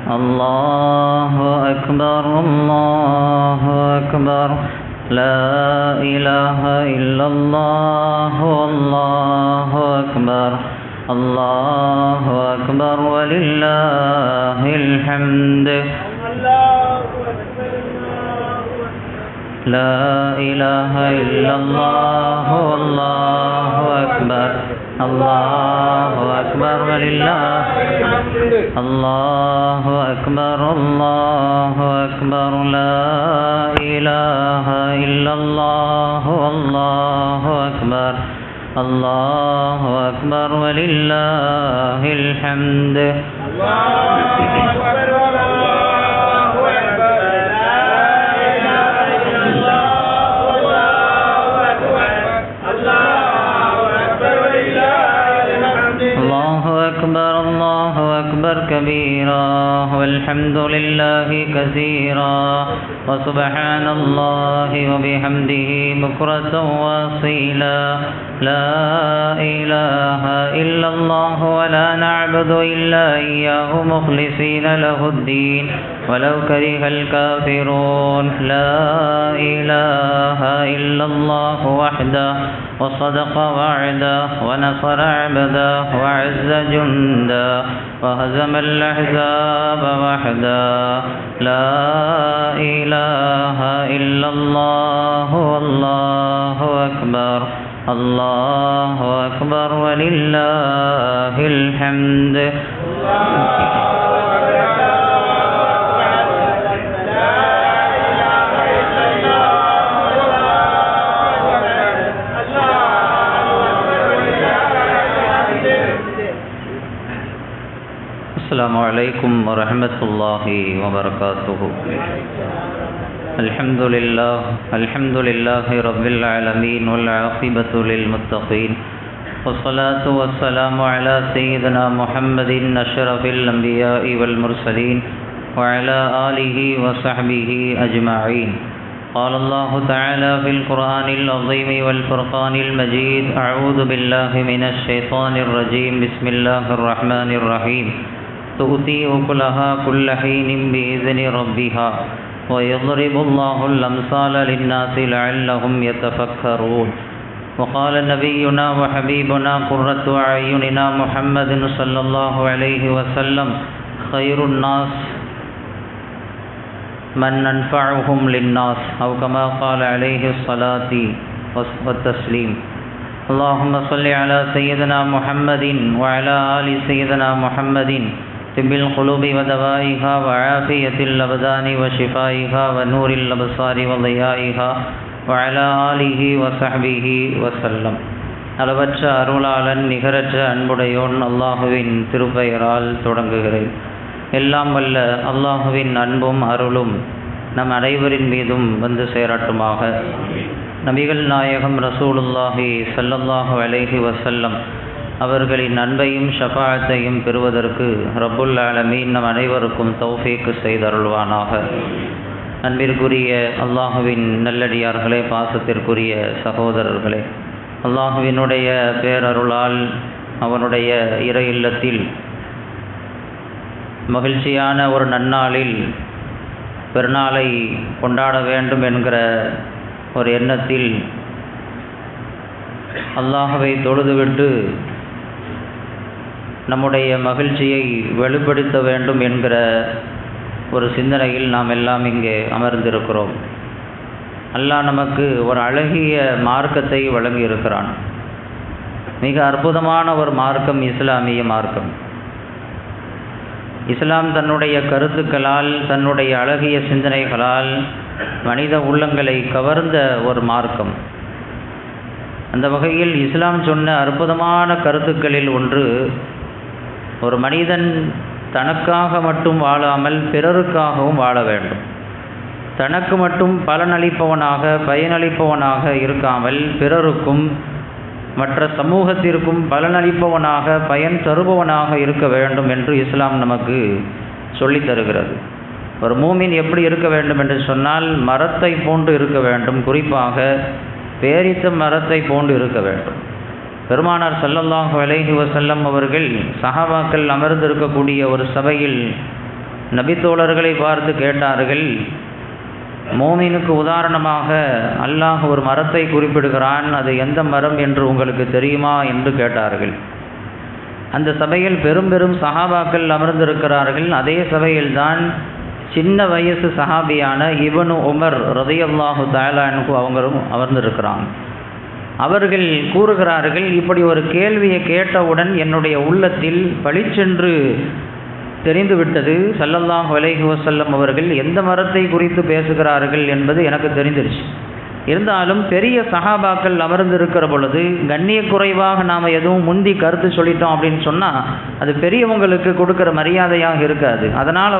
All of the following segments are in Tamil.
الله أكبر الله أكبر لا إله إلا الله والله أكبر الله أكبر ولله الحمد لا إله إلا الله والله أكبر الله أكبر ولله الله أكبر الله أكبر لا إله إلا الله والله أكبر الله أكبر ولله الحمد الله أكبر كبيرا والحمد لله كثيرا وسبحان الله وبحمده بكرة وأصيلا لا إله إلا الله ولا نعبد إلا إياه مخلصين له الدين ولو كره الكافرون لا إله إلا الله وحده وصدق وعده ونصر عبده وعز جنده وهزم الأحزاب وحده لا إله إلا الله والله أكبر الله أكبر ولله الحمد السلام عليكم ورحمة الله وبركاته الحمد لله رب العالمين والعاقبة للمتقين والصلاة والسلام على سيدنا محمد أشرف الأنبياء والمرسلين وعلى آله وصحبه أجمعين قال الله تعالى في القرآن العظيم والفرقان المجيد أعوذ بالله من الشيطان الرجيم بسم الله الرحمن الرحيم تؤتي أكلها كل حين بإذن ربها ويضرب الله الأمثال للناس لعلهم يتفكرون وقال نبينا وحبيبنا قرة أعيننا محمد صلى الله عليه وسلم خير الناس من أنفعهم للناس أو كما قال عليه الصلاة والتسليم اللهم صل على سيدنا محمد وعلى آل سيدنا محمد طب القلوب ودوائها وعافية الأبدان وشفائها ونور الأبصار وضيائها وعلى آله وصحبه وسلم அளவற்ற அருளாளன் நிகரற்ற அன்புடையோன் அல்லாஹுவின் திருப்பெயரால் தொடங்குகிறேன். எல்லாம் வல்ல அல்லாஹுவின் அன்பும் அருளும் நம் அனைவரின் மீதும் வந்து சேரட்டுமாக. நபிகள் நாயகம் ரசூலுல்லாஹி ஸல்லல்லாஹு அலைஹி வஸல்லம் அவர்களின் அன்பையும் ஷஃபாஅத்தையும் பெறுவதற்கு ரப்புல் ஆலமீன் நம் அனைவருக்கும் தௌஃபீக் செய்தருள்வானாக. அன்பிற்குரிய அல்லாஹுவின் நல்லடியார்களே, பாசத்திற்குரிய சகோதரர்களே, அல்லாஹுவினுடைய பேரருளால் அவனுடைய இறை இல்லத்தில் மகிழ்ச்சியான ஒரு நன்னாளில் பெருநாளை கொண்டாட வேண்டும் என்கிற ஒரு எண்ணத்தில் அல்லாஹ்வை தொழுதுவிட்டு நம்முடைய மகிழ்ச்சியை வெளிப்படுத்த வேண்டும் என்கிற ஒரு சிந்தனையில் நாம் எல்லாம் இங்கே அமர்ந்திருக்கிறோம். அல்லாஹ் நமக்கு ஒரு அழகிய மார்க்கத்தை வழங்கியிருக்கிறான். மிக அற்புதமான ஒரு மார்க்கம் இஸ்லாமிய மார்க்கம். இஸ்லாம் தன்னுடைய கருத்துக்களால், தன்னுடைய அழகிய சிந்தனைகளால் மனித உள்ளங்களை கவர்ந்த ஒரு மார்க்கம். அந்த வகையில் இஸ்லாம் சொன்ன அற்புதமான கருத்துக்களில் ஒன்று, ஒரு மனிதன் தனக்காக மட்டும் வாழாமல் பிறருக்காகவும் வாழ வேண்டும். தனக்கு மட்டும் பலனளிப்பவனாக பயனளிப்பவனாக இருக்காமல் பிறருக்கும் மற்ற சமூகத்திற்கும் பலனளிப்பவனாக பயன் தருபவனாக இருக்க வேண்டும் என்று இஸ்லாம் நமக்கு சொல்லித் தருகிறது. ஒரு மூமின் எப்படி இருக்க வேண்டும் என்று சொன்னால், மரத்தை போன்று இருக்க வேண்டும். குறிப்பாக பேரித்த மரத்தை போன்று இருக்க வேண்டும். பெருமானார் ஸல்லல்லாஹு அலைஹி வஸல்லம் அவர்கள் சஹாபாக்கள் அமர்ந்திருக்கக்கூடிய ஒரு சபையில் நபித்தோழர்களை பார்த்து கேட்டார்கள், மோமினுக்கு உதாரணமாக அல்லாஹ் ஒரு மரத்தை குறிப்பிடுகிறான், அது எந்த மரம் என்று உங்களுக்கு தெரியுமா என்று கேட்டார்கள். அந்த சபையில் பெரும் பெரும் சஹாபாக்கள் அமர்ந்திருக்கிறார்கள். அதே சபையில்தான் சின்ன வயசு சஹாபியான இப்னு உமர் ரலியல்லாஹு தஆலா அன்ஹு அவங்களும் அமர்ந்திருக்கிறாங்க. அவர்கள் கூறுகிறார்கள், இப்படி ஒரு கேள்வியை கேட்டவுடன் என்னுடைய உள்ளத்தில் பளிச்சென்று தெரிந்துவிட்டது. ஸல்லல்லாஹு அலைஹி வஸல்லம் அவர்கள் எந்த மரத்தை குறித்து பேசுகிறார்கள் என்பது எனக்கு தெரிந்துருச்சு. இருந்தாலும் பெரிய சஹாபாக்கள் அமர்ந்திருக்கிற பொழுது கண்ணிய குறைவாக நாம் எதுவும் முந்தி கருத்து சொல்லிட்டோம் அப்படின்னு சொன்னால் அது பெரியவங்களுக்கு கொடுக்குற மரியாதையாக இருக்காது. அதனால்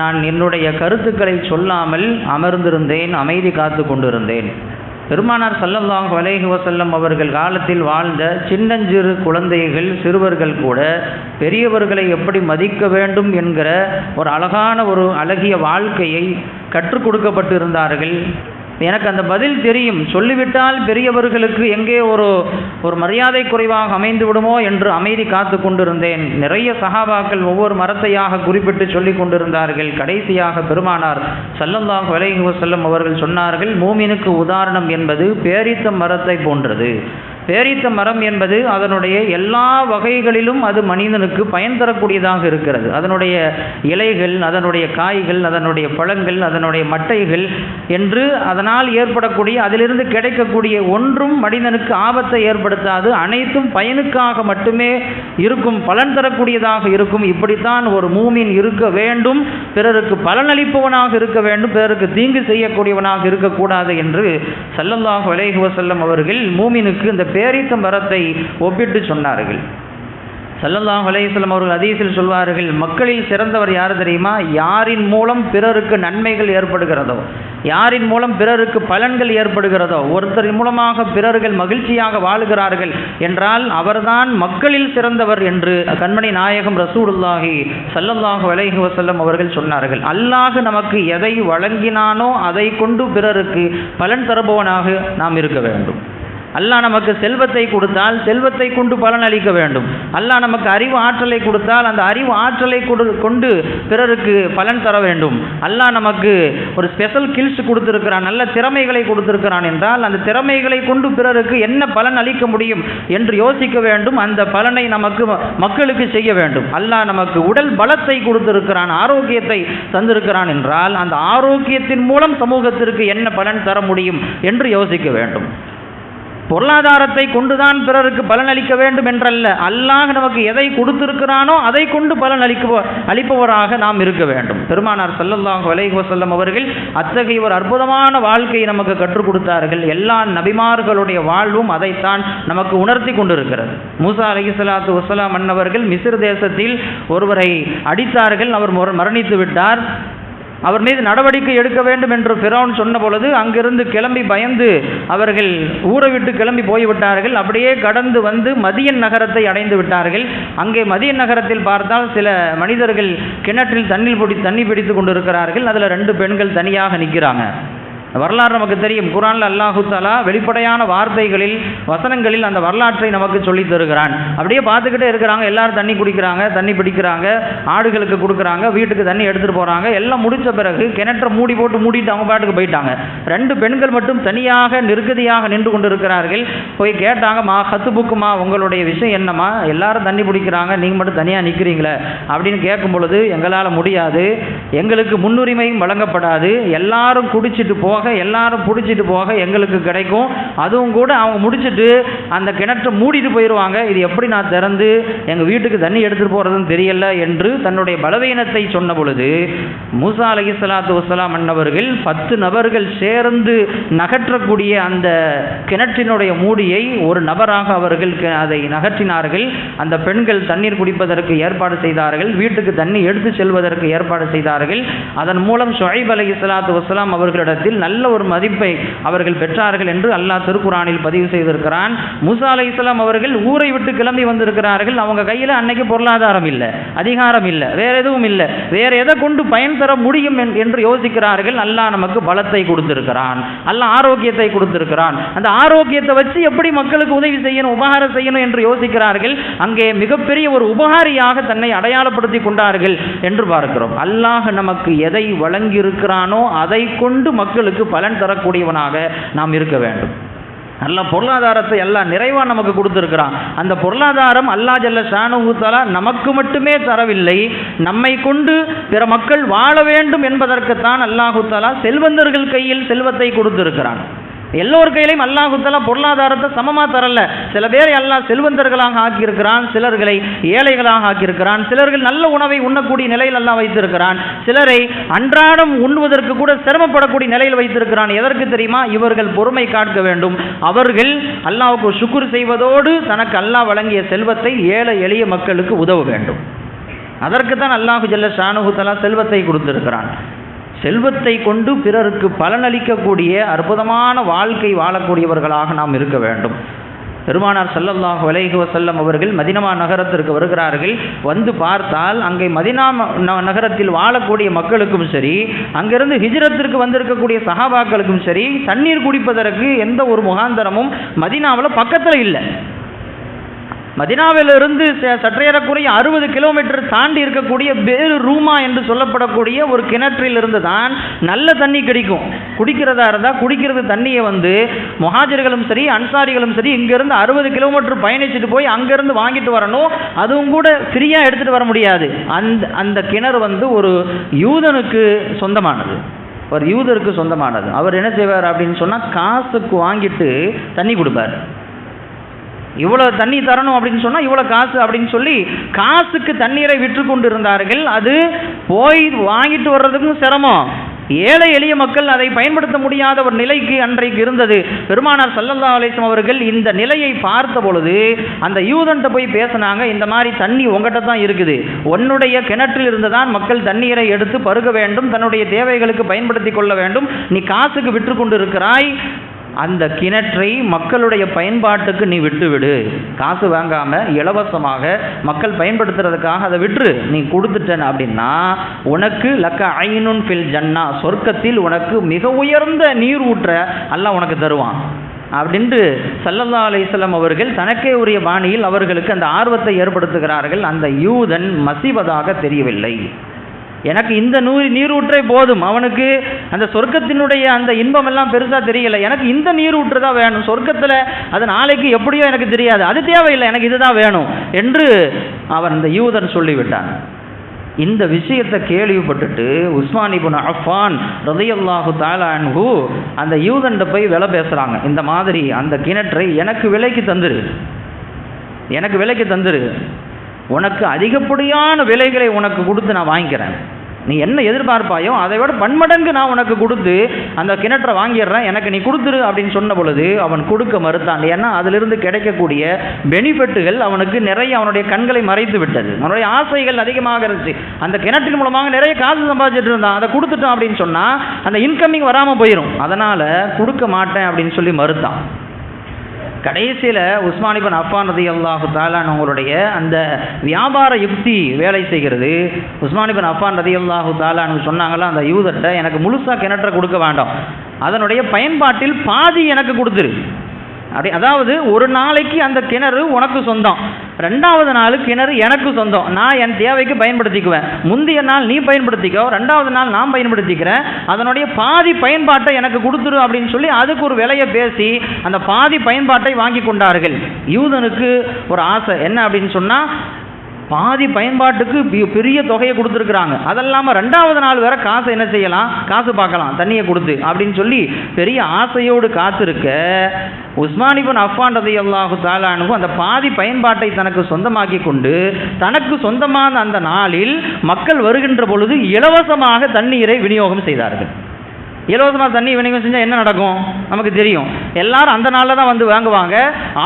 நான் என்னுடைய கருத்துக்களை சொல்லாமல் அமர்ந்திருந்தேன், அமைதி காத்து கொண்டிருந்தேன். பெருமானார் ஸல்லல்லாஹு அலைஹி வஸல்லம் அவர்கள் காலத்தில் வாழ்ந்த சின்னஞ்சிறு குழந்தைகள், சிறுவர்கள் கூட பெரியவர்களை எப்படி மதிக்க வேண்டும் என்கிற ஒரு அழகிய வாழ்க்கையை கற்றுக் கொடுக்கப்பட்டிருந்தார்கள். எனக்கு அந்த பதில் தெரியும். சொல்லிவிட்டால் பெரியவர்களுக்கு எங்கே ஒரு மரியாதை குறைவாக அமைந்து விடுமோ என்று அமைதி காத்து கொண்டிருந்தேன். நிறைய சஹாபாக்கள் ஒவ்வொரு மரத்தையாக குறிப்பிட்டு சொல்லி கொண்டிருந்தார்கள். கடைசியாக பெருமானார் ஸல்லல்லாஹு அலைஹி வஸல்லம் அவர்கள் சொன்னார்கள், மூமினுக்கு உதாரணம் என்பது பேரித்த மரத்தை போன்றது. பேரித்த மரம் என்பது அதனுடைய எல்லா வகைகளிலும் அது மனிதனுக்கு பயன் தரக்கூடியதாக இருக்கிறது. அதனுடைய இலைகள், அதனுடைய காய்கள், அதனுடைய பழங்கள், அதனுடைய மட்டைகள் என்று அதனால் ஏற்படக்கூடிய, அதிலிருந்து கிடைக்கக்கூடிய ஒன்றும் மனிதனுக்கு ஆபத்தை ஏற்படுத்தாது. அனைத்தும் பயனுக்காக மட்டுமே இருக்கும், பலன் தரக்கூடியதாக இருக்கும். இப்படித்தான் ஒரு மூமின் இருக்க வேண்டும். பிறருக்கு பலனளிப்பவனாக இருக்க வேண்டும், பிறருக்கு தீங்கு செய்யக்கூடியவனாக இருக்கக்கூடாது என்று ஸல்லல்லாஹு அலைஹி வஸல்லம் அவர்கள் மூமினுக்கு இந்த பேரித்த மரத்தை ஒப்பிட்டு சொன்னார்கள். ஸல்லல்லாஹு அலைஹி வஸல்லம் அவர்கள் ஹதீஸில் சொல்வார்கள், மக்களில் சிறந்தவர் யார் தெரியுமா? யாரின் மூலம் பிறருக்கு நன்மைகள் ஏற்படுகிறதோ, யாரின் மூலம் பிறருக்கு பலன்கள் ஏற்படுகிறதோ, ஒருத்தரின் மூலமாக பிறர்கள் மகிழ்ச்சியாக வாழுகிறார்கள் என்றால் அவர்தான் மக்களில் சிறந்தவர் என்று கண்மணி நாயகம் ரசூலுல்லாஹி ஸல்லல்லாஹு அலைஹி வஸல்லம் அவர்கள் சொன்னார்கள். அல்லாஹ் நமக்கு எதை வழங்கினானோ அதை கொண்டு பிறருக்கு பலன் தருபவனாக நாம் இருக்க வேண்டும். அல்லாஹ் நமக்கு செல்வத்தை கொடுத்தால் செல்வத்தை கொண்டு பலன் அளிக்க வேண்டும். அல்லாஹ் நமக்கு அறிவு ஆற்றலை கொடுத்தால் அந்த அறிவு ஆற்றலை கொண்டு பிறருக்கு பலன் தர வேண்டும். அல்லாஹ் நமக்கு ஒரு ஸ்பெஷல் ஸ்கில்ஸ் கொடுத்திருக்கிறான், நல்ல திறமைகளை கொடுத்திருக்கிறான் என்றால் அந்த திறமைகளை கொண்டு பிறருக்கு என்ன பலன் அளிக்க முடியும் என்று யோசிக்க வேண்டும். அந்த பலனை நமக்கு மக்களுக்கு செய்ய வேண்டும். அல்லாஹ் நமக்கு உடல் பலத்தை கொடுத்திருக்கிறான், ஆரோக்கியத்தை தந்திருக்கிறான் என்றால் அந்த ஆரோக்கியத்தின் மூலம் சமூகத்திற்கு என்ன பலன் தர முடியும் என்று யோசிக்க வேண்டும். பொருளாதாரத்தை கொண்டுதான் பிறருக்கு பலன் அளிக்க வேண்டும் என்றல்ல, அல்லாஹ் நமக்கு எதை கொடுத்திருக்கிறானோ அதை கொண்டு பலன் அளிப்பவராக நாம் இருக்க வேண்டும். பெருமானார் ஸல்லல்லாஹு அலைஹி வஸல்லம் அவர்கள் அத்தகைய ஒரு அற்புதமான வாழ்க்கையை நமக்கு கற்றுக் கொடுத்தார்கள். எல்லா நபிமார்களுடைய வாழ்வும் அதைத்தான் நமக்கு உணர்த்தி கொண்டிருக்கிறது. மூசா அலைஹிஸ்ஸலாத்து வஸ்ஸலாம் அன்னவர்கள் மிஸ்ர் தேசத்தில் ஒருவரை அடித்தார்கள், அவர் மரணித்து விட்டார். அவர் மீது நடவடிக்கை எடுக்க வேண்டும் என்று ஃபிரௌன் சொன்ன பொழுது அங்கிருந்து கிளம்பி பயந்து அவர்கள் ஊரை விட்டு கிளம்பி போய்விட்டார்கள். அப்படியே கடந்து வந்து மதியன் நகரத்தை அடைந்து விட்டார்கள். அங்கே மதியன் நகரத்தில் பார்த்தால் சில மனிதர்கள் கிணற்றில் தண்ணி பிடித்து கொண்டிருக்கிறார்கள். அதில் 2 பெண்கள் தனியாக நிற்கிறாங்க. வரலாறு நமக்கு தெரியும். குர்ஆனில் அல்லாஹு தஆலா வெளிப்படையான வார்த்தைகளில், வசனங்களில் அந்த வரலாற்றை நமக்கு சொல்லி தருகிறான். அப்படியே பார்த்துக்கிட்டே இருக்கிறாங்க. எல்லாரும் தண்ணி குடிக்கிறாங்க, தண்ணி பிடிக்கிறாங்க, ஆடுகளுக்கு கொடுக்குறாங்க, வீட்டுக்கு தண்ணி எடுத்துகிட்டு போகிறாங்க. எல்லாம் முடித்த பிறகு கிணற்றை மூடிட்டு அவங்க பாட்டுக்கு போயிட்டாங்க. 2 பெண்கள் மட்டும் தனியாக நிர்கதியாக நின்று கொண்டு இருக்கிறார்கள். போய் கேட்டாங்க, மா ஹத்துபுக்குமா, உங்களுடைய விஷயம் என்னம்மா? எல்லாரும் தண்ணி பிடிக்கிறாங்க, நீங்கள் மட்டும் தனியாக நிற்கிறீங்களே அப்படின்னு கேட்கும் பொழுது, எங்களால் முடியாது, எங்களுக்கு முன்னுரிமையும் வழங்கப்படாது, எல்லாரும் குடிச்சிட்டு எல்லாரும் பிடிச்சிட்டு போக எங்களுக்கு கிடைக்கும், அதுவும் கூட அவங்க முடிச்சுட்டு அந்த கிணற்றை மூடிட்டு போயிடுவாங்க. இது எப்படி நான் திறந்து எங்கள் வீட்டுக்கு தண்ணி எடுத்துகிட்டு போகிறதுன்னு தெரியல என்று தன்னுடைய பலவீனத்தை சொன்ன பொழுது மூசா அலைஹிஸ்ஸலாத்து வஸ்ஸலாம் அன்னவர்கள் 10 நபர்கள் சேர்ந்து நகற்றக்கூடிய அந்த கிணற்றினுடைய மூடியை ஒரு நபராக அவர்கள் அதை நகற்றினார்கள். அந்த பெண்கள் தண்ணீர் குடிப்பதற்கு ஏற்பாடு செய்தார்கள், வீட்டுக்கு தண்ணி எடுத்து செல்வதற்கு ஏற்பாடு செய்தார்கள். அதன் மூலம் ஷுஐப் அலைஹிஸ்ஸலாத்து வஸ்ஸலாம் அவர்களிடத்தில் நல்ல நல்ல ஒரு மதிப்பை அவர்கள் பெற்றார்கள் என்று அல்லாஹ் திருக்குரானில் பதிவு செய்திருக்கிறான். மூசா அலைஹிஸ்ஸலாம் அவர்கள் ஊரை விட்டு கிளம்பி வந்திருக்கிறார்கள். அவங்க கையில் அன்னைக்கு பொருளாதாரம் இல்லை, அதிகாரம் இல்லை, வேற எதுவும் இல்லை. வேற எதை கொண்டு பயன் தர முடியும் என்று யோசிக்கிறார்கள். அல்லாஹ் நமக்கு பலத்தை கொடுத்திருக்கிறான், அல்லாஹ் ஆரோக்கியத்தை கொடுத்திருக்கிறான். அந்த ஆரோக்கியத்தை வச்சு எப்படி மக்களுக்கு உதவி செய்யணும், உபகாரம் செய்யணும் என்று யோசிக்கிறார்கள். அங்கே மிகப்பெரிய ஒரு உபகாரியாக தன்னை அடையாளப்படுத்தி கொண்டார்கள் என்று பார்க்கிறோம். அல்லாஹ் நமக்கு எதை வழங்கி இருக்கிறானோ அதை கொண்டு மக்களுக்கு பலன் தரக்கூடியவனாக நாம் இருக்க வேண்டும். நல்ல பொருளாதாரத்தை எல்லாம் நிறைவாக நமக்கு கொடுத்திருக்கிறான். அந்த பொருளாதாரம் அல்லாஹ் ஜல்ல ஷானுஹு தஆலா நமக்கு மட்டுமே தரவில்லை, நம்மை கொண்டு பிற மக்கள் வாழ வேண்டும் என்பதற்குத்தான் அல்லாஹு தஆலா செல்வந்தர்கள் கையில் செல்வத்தை கொடுத்திருக்கிறான். எல்லோர் கையிலையும் அல்லாஹு தஆலா பொருளாதாரத்தை சமமாக தரல. சில பேரை அல்லாஹ் செல்வந்தர்களாக ஆக்கியிருக்கிறான், சிலர்களை ஏழைகளாக ஆக்கியிருக்கிறான், சிலர்கள் நல்ல உணவை உண்ணக்கூடிய நிலையில் அல்லாஹ் வைத்திருக்கிறான், சிலரை அன்றாடம் உண்ணுவதற்கு கூட சிரமப்படக்கூடிய நிலையில் வைத்திருக்கிறான். எதற்கு தெரியுமா? இவர்கள் பொறுமை காக்க வேண்டும். அவர்கள் அல்லாஹ்வுக்கு ஷுக்ர் செய்வதோடு தனக்கு அல்லாஹ் வழங்கிய செல்வத்தை ஏழை எளிய மக்களுக்கு உதவ வேண்டும். அதற்கு தான் அல்லாஹு ஜல்ல ஷானுஹு தஆலா செல்வத்தை கொடுத்திருக்கிறான். செல்வத்தை கொண்டு பிறருக்கு பலனளிக்கக்கூடிய அற்புதமான வாழ்க்கை வாழக்கூடியவர்களாக நாம் இருக்க வேண்டும். பெருமானார் ஸல்லல்லாஹு அலைஹி வஸல்லம் அவர்கள் மதீனா நகரத்திற்கு வருகிறார்கள். வந்து பார்த்தால் அங்கே மதீனா நகரத்தில் வாழக்கூடிய மக்களுக்கும் சரி, அங்கிருந்து ஹிஜ்ரத்திற்கு வந்திருக்கக்கூடிய சஹாபாக்களுக்கும் சரி, தண்ணீர் குடிப்பதற்கு எந்த ஒரு முகாந்தரமும் மதீனாவில் பக்கத்தில் இல்லை. மதீனாவிலிருந்து சற்றேறக்குறைய 60 கிலோமீட்டர் தாண்டி இருக்கக்கூடிய பேரு ரூமா என்று சொல்லப்படக்கூடிய ஒரு கிணற்றிலிருந்து தான் நல்ல தண்ணி கிடைக்கும். குடிக்கிறதா இருந்தால் குடிக்கிறது தண்ணியை முஹாஜிர்களும் சரி அன்சாரிகளும் சரி இங்கேருந்து 60 கிலோமீட்டர் பயணிச்சுட்டு போய் அங்கேருந்து வாங்கிட்டு வரணும். அதுவும் கூட ஃப்ரீயாக எடுத்துகிட்டு வர முடியாது. அந்த கிணறு ஒரு யூதனுக்கு சொந்தமானது, ஒரு யூதருக்கு சொந்தமானது. அவர் என்ன செய்வார் அப்படின்னு சொன்னால் காசுக்கு வாங்கிட்டு தண்ணி கொடுப்பார். இவ்வளோ தண்ணி தரணும் அப்படின்னு சொன்னால் இவ்வளோ காசு அப்படின்னு சொல்லி காசுக்கு தண்ணீரை விற்று கொண்டு இருந்தார்கள். அது போய் வாங்கிட்டு வர்றதுக்கும் சிரமம், ஏழை எளிய மக்கள் அதை பயன்படுத்த முடியாத ஒரு நிலைக்கு அன்றைக்கு இருந்தது. பெருமானார் ஸல்லல்லாஹு அலைஹி வஸல்லம் அவர்கள் இந்த நிலையை பார்த்த பொழுது அந்த யூதன்கிட்ட போய் பேசினாங்க. இந்த மாதிரி தண்ணி உங்கள்கிட்ட தான் இருக்குது, உன்னுடைய கிணற்றில் இருந்து தான் மக்கள் தண்ணீரை எடுத்து பருக வேண்டும், தன்னுடைய தேவைகளுக்கு பயன்படுத்தி கொள்ள வேண்டும். நீ காசுக்கு விற்று கொண்டு இருக்கிறாய், அந்த கிணற்றை மக்களுடைய பயன்பாட்டுக்கு நீ விட்டுவிடு, காசு வாங்காமல் இலவசமாக மக்கள் பயன்படுத்துறதுக்காக அதை விட்டு நீ கொடுத்துட்டேன் அப்படின்னா உனக்கு லக்க ஐனுன் ஃபில் ஜன்னா, சொர்க்கத்தில் உனக்கு மிக உயர்ந்த நீர் ஊற்ற அல்லாஹ் உனக்கு தருவான் அப்படின்ட்டு ஸல்லல்லாஹு அலைஹி வஸல்லம் அவர்கள் தனக்கே உரிய பாணியில் அவர்களுக்கு அந்த ஆர்வத்தை ஏற்படுத்துகிறார்கள். அந்த யூதன் மசிவதாக தெரியவில்லை. எனக்கு இந்த நீரூற்றே போதும், அவனுக்கு அந்த சொர்க்கத்தினுடைய அந்த இன்பம் எல்லாம் பெருசாக தெரியலை, எனக்கு இந்த நீரூற்று தான் வேணும், சொர்க்கத்தில் அது நாளைக்கு எப்படியோ எனக்கு தெரியாது, அது தேவையில்லை, எனக்கு இதுதான் வேணும் என்று அவன் அந்த யூதன் சொல்லிவிட்டான். இந்த விஷயத்தை கேள்விப்பட்டுட்டு உஸ்மான் இப்னு அஃபான் ரலியல்லாஹு தஆலா அன்ஹு அந்த யூதன்கிட்ட போய் விலை பேசுகிறாங்க. இந்த மாதிரி அந்த கிணற்றை எனக்கு விலைக்கு தந்துரு, உனக்கு அதிகப்படியான விலைகளை உனக்கு கொடுத்து நான் வாங்கிக்கிறேன், நீ என்ன எதிர்பார்ப்பாயோ அதை விட பன்மடங்கு நான் உனக்கு கொடுத்து அந்த கிணற்றை வாங்கிடுறேன், எனக்கு நீ கொடுத்துரு அப்படின்னு சொன்ன பொழுது அவன் கொடுக்க மறுத்தான். ஏன்னா அதிலிருந்து கிடைக்கக்கூடிய பெனிஃபிட்டுகள் அவனுக்கு நிறைய அவனுடைய கண்களை மறைத்து விட்டது, அவனுடைய ஆசைகள் அதிகமாக இருந்துச்சு. அந்த கிணற்றின் மூலமாக நிறைய காசு சம்பாதிச்சுட்டு இருந்தான், அதை கொடுத்துட்டான் அப்படின்னு சொன்னால் அந்த இன்கமிங் வராமல் போயிடும், அதனால் கொடுக்க மாட்டேன் அப்படின்னு சொல்லி மறுத்தான். கடைசியில் உஸ்மான் இப்னு அஃபான் ரலியல்லாஹு தஆலா அவங்களுடைய அந்த வியாபார யுக்தி வேலை செய்கிறது. உஸ்மான் இப்னு அஃபான் ரலியல்லாஹு தஆலா சொன்னாங்களா அந்த யூதர்கிட்ட, எனக்கு முழுசாக கிணற்றை கொடுக்க வேண்டாம், அதனுடைய பயன்பாட்டில் பாதி எனக்கு கொடுத்துரு. அதாவது ஒரு நாளைக்கு அந்த கிணறு உனக்கு சொந்தம், ரெண்டாவது நாள் கிணறு எனக்கு சொந்தம், நான் என் தேவைக்கு பயன்படுத்திக்குவேன், முந்தைய நாள் நீ பயன்படுத்திக்கோ, ரெண்டாவது நாள் நான் பயன்படுத்திக்கிறேன், அதனுடைய பாதி பயன்பாட்டை எனக்கு கொடுத்துரு அப்படின்னு சொல்லி அதுக்கு ஒரு விலையை பேசி அந்த பாதி பயன்பாட்டை வாங்கி கொண்டார்கள். யூதனுக்கு ஒரு ஆசை என்ன அப்படின்னு சொன்னால், பாதி பயன்பாட்டுக்கு பெரிய தொகையை கொடுத்துருக்குறாங்க, அதெல்லாமல் ரெண்டாவது நாள் வேற காசு என்ன செய்யலாம், காசு பார்க்கலாம் தண்ணியை கொடுத்து அப்படின்னு சொல்லி பெரிய ஆசையோடு காத்திருக்க உஸ்மான் இப்னு அஃபான் ரலியல்லாஹு தஆலா அன்ஹு அந்த பாதி பயன்பாட்டை தனக்கு சொந்தமாக்கி கொண்டு தனக்கு சொந்தமான அந்த நாளில் மக்கள் வருகின்ற பொழுது இலவசமாக தண்ணீரை விநியோகம் செய்தார்கள். இலவசமாக தண்ணி விநியோகம் செஞ்சால் என்ன நடக்கும் நமக்கு தெரியும், எல்லாரும் அந்த நாளில் தான் வந்து வாங்குவாங்க,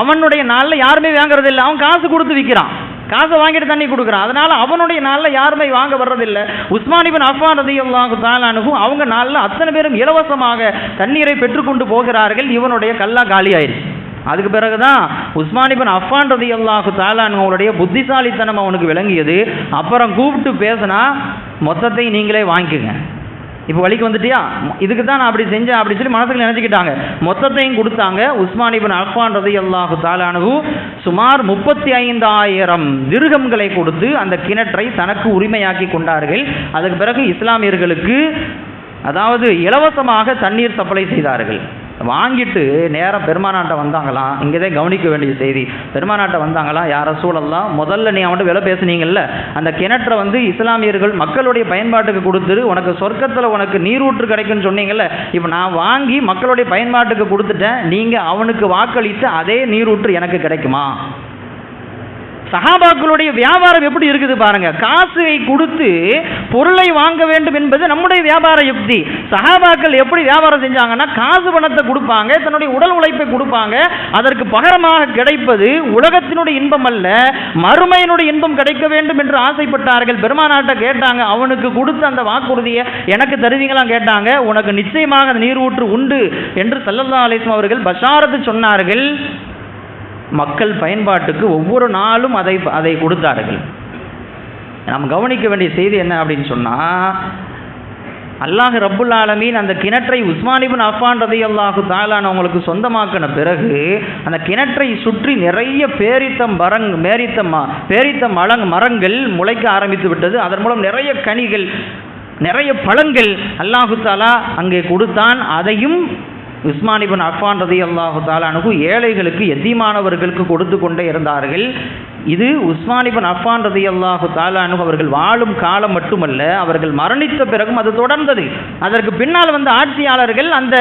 அவனுடைய நாளில் யாருமே வாங்குறது இல்லை, அவன் காசு கொடுத்து விற்கிறான். காசை வாங்கிட்டு தண்ணி கொடுக்குறான். அதனால அவனுடைய நாளில் யாருமே வாங்க வர்றதில்லை. உஸ்மான் இப்னு அஃபான் ரலியல்லாஹு தஆலா அன்ஹு அவங்க நாளில் அத்தனை பேரும் இலவசமாக தண்ணீரை பெற்றுக்கொண்டு போகிறார்கள். இவனுடைய கல்லா காலி ஆயிடுச்சு. அதுக்கு பிறகுதான் உஸ்மான் இப்னு அஃபான் ரலியல்லாஹு தஆலா அன்ஹுவுடைய புத்திசாலித்தனம் அவனுக்கு விளங்கியது. அப்புறம் கூப்பிட்டு பேசினா மொத்தத்தை நீங்களே வாங்கிக்கோங்க, இப்போ வழிக்கு வந்துட்டியா, இதுக்கு தான் நான் அப்படி செஞ்சேன் அப்படி சொல்லி மனசுக்கு நினச்சிக்கிட்டாங்க. மொத்தத்தையும் கொடுத்தாங்க. உஸ்மான் இப்னு அஃபான் ரலியல்லாஹு தஆலா அன்ஹு சுமார் 35,000 திர்ஹம்களை கொடுத்து அந்த கிணற்றை தனக்கு உரிமையாக்கி கொண்டார்கள். அதுக்கு பிறகு இஸ்லாமியர்களுக்கு அதாவது இலவசமாக தண்ணீர் சப்ளை செய்தார்கள். வாங்கிட்டு நேராக பெருமானாட்ட வந்தாங்களாம். இங்கேதான் கவனிக்க வேண்டிய செய்தி. பெருமானாட்ட வந்தாங்களாம், யார் ரசூலல்லாஹ், முதல்ல நீ அவன்கிட்ட விலை பேசுனீங்கல்ல, அந்த கிணற்றை இஸ்லாமியர்கள் மக்களுடைய பயன்பாட்டுக்கு கொடுத்துரு, உனக்கு சொர்க்கத்தில் உனக்கு நீரூற்று கிடைக்குன்னு சொன்னீங்கல்ல, இப்போ நான் வாங்கி மக்களுடைய பயன்பாட்டுக்கு கொடுத்துட்டேன், நீங்கள் அவனுக்கு வாக்களித்து அதே நீரூற்று எனக்கு கிடைக்குமா? சஹாபாக்களுடைய வியாபாரம் எப்படி இருக்குது பாருங்க. காசை கொடுத்து பொருளை வாங்க வேண்டும் என்பது நம்முடைய வியாபார யுக்தி. சஹாபாக்கள் எப்படி வியாபாரம் செஞ்சாங்கன்னா, காசு பணத்தை கொடுப்பாங்க, தன்னுடைய உடல் உழைப்பை கொடுப்பாங்க. அதற்கு பகரமாக கிடைப்பது உலகத்தினுடைய இன்பம் அல்ல, மறுமையினுடைய இன்பம் கிடைக்க வேண்டும் என்று ஆசைப்பட்டார்கள். பெருமானாட்ட கேட்டாங்க, அவனுக்கு கொடுத்த அந்த வாக்குறுதியை எனக்கு தருவீங்களா கேட்டாங்க. உனக்கு நிச்சயமாக அந்த நீரூற்று உண்டு என்று ஸல்லல்லாஹு அலைஹி வஸல்லம் அவர்கள் பஷாரத்து சொன்னார்கள். மக்கள் பயன்பாட்டுக்கு ஒவ்வொரு நாளும் அதை கொடுத்தார்கள். நாம் கவனிக்க வேண்டிய செய்தி என்ன அப்படின்னு சொன்னால், அல்லாஹ் ரப்புல் ஆலமீன் அந்த கிணற்றை உஸ்மான் இப்னு அஃபான் ரலியல்லாஹு தஆலா அவங்களுக்கு சொந்தமாக்கின பிறகு அந்த கிணற்றை சுற்றி நிறைய பேரித்த மரங்கள் முளைக்க ஆரம்பித்து விட்டது. அதன் மூலம் நிறைய கனிகள், நிறைய பழங்கள் அல்லாஹு தஆலா அங்கே கொடுத்தான். அதையும் உஸ்மான் இப்னு அஃபான் ரலியல்லாஹு தஆலா அன்ஹு ஏழைகளுக்கு, எத்தீமானவர்களுக்கு கொடுத்து கொண்டே இருந்தார்கள். இது உஸ்மான் இப்னு அஃபான் ரலியல்லாஹு தஆலா அன்ஹு அவர்கள் வாழும் காலம் மட்டுமல்ல, அவர்கள் மரணித்த பிறகும் அது தொடர்ந்தது. அதற்கு பின்னால் வந்த ஆட்சியாளர்கள் அந்த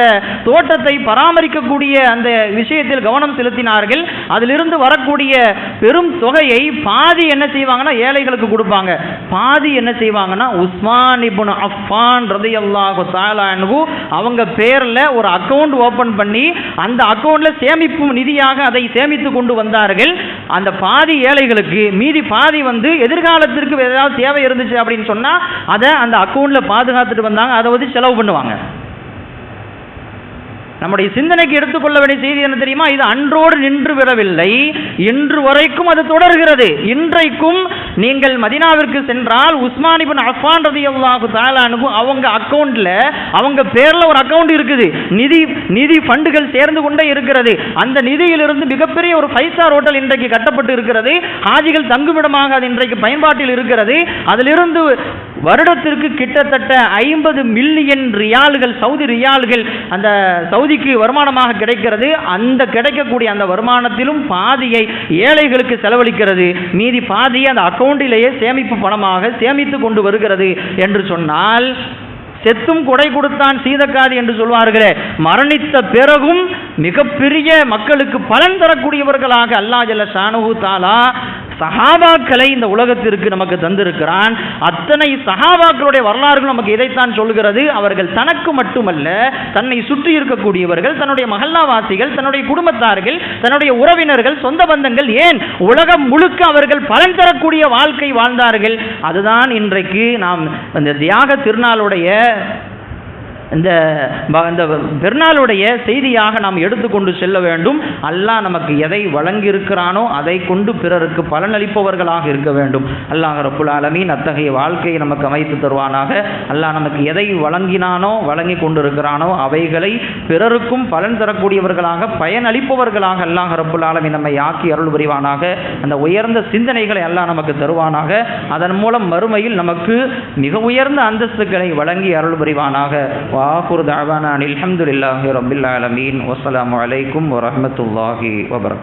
தோட்டத்தை பராமரிக்கக்கூடிய அந்த விஷயத்தில் கவனம் செலுத்தினார்கள். அதிலிருந்து வரக்கூடிய பெரும் தொகையை பாதி என்ன செய்வாங்கன்னா ஏழைகளுக்கு கொடுப்பாங்க, பாதி என்ன செய்வாங்கன்னா உஸ்மான் இப்னு அஃபான் ரலியல்லாஹு தஆலா அன்ஹு அவங்க பேரில் ஒரு அக்கௌண்ட் ஓபன் பண்ணி அந்த அக்கௌண்ட்ல சேமிப்பு நிதியாக அதை சேமித்து கொண்டு வந்தார்கள். அந்த பாதி ஏழைகளுக்கு, மீதி பாதி எதிர்காலத்திற்கு ஏதாவது தேவை இருந்துச்சு அப்படின்னு சொன்னா அதை அந்த அக்கௌண்ட்ல பாதுகாத்துட்டு வந்தாங்க. அதை செலவு பண்ணுவாங்க. நம்முடைய சிந்தனைக்கு எடுத்துக்கொள்ள வேண்டிய செய்தி என்ன தெரியுமா? இது அன்றோடு நின்று விடவில்லை, இன்று வரைக்கும் அது தொடர்கிறது. இன்றைக்கும் நீங்கள் மதீனாவிற்கு சென்றால் உஸ்மான் இப்னு அஃபான் ரலியல்லாஹு தஆலா அன்ஹு அவங்க அக்கௌண்ட்ல, அவங்க பேர்ல ஒரு அக்கௌண்ட் இருக்குது. நிதி ஃபண்டுகள் சேர்ந்து கொண்டே இருக்கிறது. அந்த நிதியிலிருந்து மிகப்பெரிய ஒரு 5 ஸ்டார் ஹோட்டல் இன்றைக்கு கட்டப்பட்டு இருக்கிறது. ஹாஜிகள் தங்குமிடமாக அது இன்றைக்கு பயன்பாட்டில் இருக்கிறது. அதிலிருந்து வருடத்திற்கு கிட்டத்தட்ட 50 மில்லியன் ரியால்கள், சவுதி ரியால்கள் அந்த சவுதிக்கு வருமானமாக கிடைக்கிறது. அந்த கிடைக்கக்கூடிய அந்த வருமானத்திலும் பாதியை ஏழைகளுக்கு செலவழிக்கிறது, மீதி பாதியை அந்த அக்கௌண்டிலேயே சேமிப்பு பணமாக சேமித்து கொண்டு வருகிறது என்று சொன்னால், செத்தும் கொடை கொடுத்தான் சீதக்காதி என்று சொல்வார்களே, மரணித்த பிறகும் மிகப்பெரிய மக்களுக்கு பலன் தரக்கூடியவர்களாக அல்லாஹ் ஜல்ல ஷானுஹு தஆலா சஹாபாக்களை இந்த உலகத்திற்கு நமக்கு தந்திருக்கிறான். அத்தனை சஹாபாக்களுடைய வரலாறுகள் நமக்கு இதைத்தான் சொல்கிறது. அவர்கள் தனக்கு மட்டுமல்ல, தன்னை சுற்றி இருக்கக்கூடியவர்கள், தன்னுடைய மஹல்லாவாசிகள், தன்னுடைய குடும்பத்தார்கள், தன்னுடைய உறவினர்கள், சொந்த பந்தங்கள், ஏன் உலகம் முழுக்க அவர்கள் பலன் தரக்கூடிய வாழ்க்கை வாழ்ந்தார்கள். அதுதான் இன்றைக்கு நாம் இந்த தியாக திருநாளுடைய இந்த பெருநாளுடைய செய்தியாக நாம் எடுத்துக்கொண்டு செல்ல வேண்டும். அல்லாஹ் நமக்கு எதை வழங்கியிருக்கிறானோ அதை கொண்டு பிறருக்கு பலனளிப்பவர்களாக இருக்க வேண்டும். அல்லாஹ் ரப்புல் ஆலமீன் அத்தகைய வாழ்க்கையை நமக்கு அமைத்து தருவானாக. அல்லாஹ் நமக்கு எதை வழங்கினானோ, வழங்கி கொண்டிருக்கிறானோ அவைகளை பிறருக்கும் பலன் தரக்கூடியவர்களாக, பயனளிப்பவர்களாக அல்லாஹ் ரப்புல் ஆலமீன் நம்மை ஆக்கி அருள் புரிவானாக. அந்த உயர்ந்த சிந்தனைகளை அல்லாஹ் நமக்கு தருவானாக. அதன் மூலம் மறுமையில் நமக்கு மிக உயர்ந்த அந்தஸ்துகளை வழங்கி அருள் புரிவானாக. وآخر دعوانا الحمد لله رب العالمين والسلام عليكم ورحمة الله وبركاته.